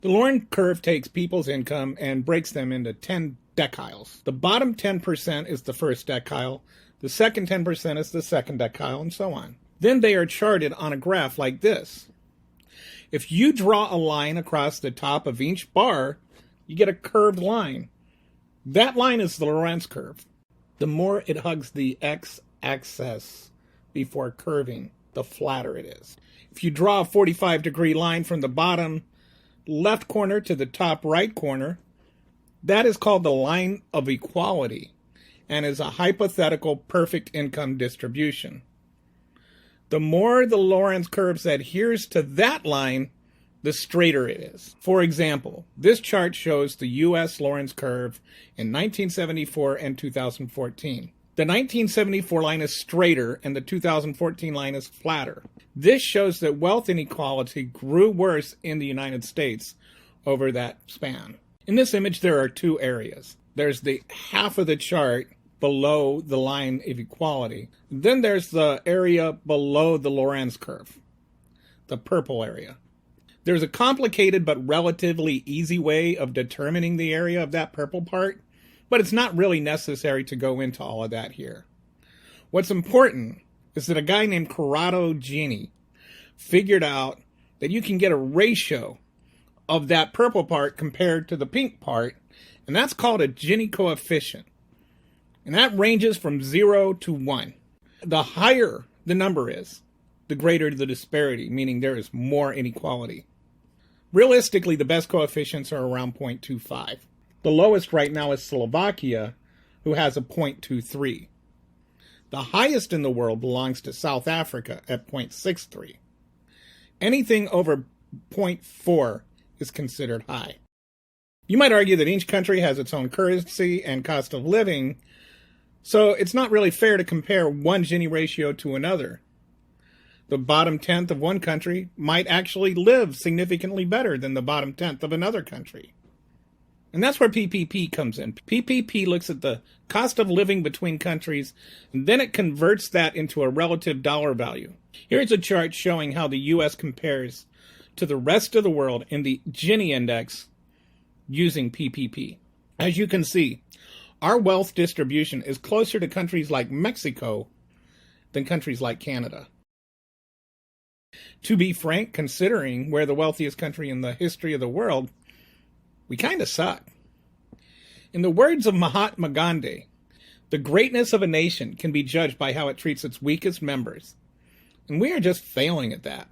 The Lorenz curve takes people's income and breaks them into 10 deciles. The bottom 10% is the first decile, the second 10% is the second decile, and so on. Then they are charted on a graph like this. If you draw a line across the top of each bar, you get a curved line. That line is the Lorenz curve. The more it hugs the x-axis before curving, the flatter it is. If you draw a 45-degree line from the bottom left corner to the top right corner, that is called the line of equality and is a hypothetical perfect income distribution. The more the Lorenz curve adheres to that line, the straighter it is. For example, this chart shows the U.S. Lorenz curve in 1974 and 2014. The 1974 line is straighter and the 2014 line is flatter. This shows that wealth inequality grew worse in the United States over that span. In this image, there are two areas. There's the half of the chart below the line of equality. Then there's the area below the Lorenz curve, the purple area. There's a complicated but relatively easy way of determining the area of that purple part, but it's not really necessary to go into all of that here. What's important is that a guy named Gini figured out that you can get a ratio of that purple part compared to the pink part, and that's called a Gini coefficient. And that ranges from 0 to 1. The higher the number is, the greater the disparity, meaning there is more inequality. Realistically, the best coefficients are around 0.25. The lowest right now is Slovakia, who has a 0.23. The highest in the world belongs to South Africa at 0.63. Anything over 0.4 is considered high. You might argue that each country has its own currency and cost of living, so it's not really fair to compare one Gini ratio to another. The bottom tenth of one country might actually live significantly better than the bottom tenth of another country. And that's where PPP comes in. PPP looks at the cost of living between countries, and then it converts that into a relative dollar value. Here's a chart showing how the U.S. compares to the rest of the world in the Gini Index using PPP. As you can see, our wealth distribution is closer to countries like Mexico than countries like Canada. To be frank, considering we're the wealthiest country in the history of the world, we kind of suck. In the words of Mahatma Gandhi, the greatness of a nation can be judged by how it treats its weakest members. And we are just failing at that.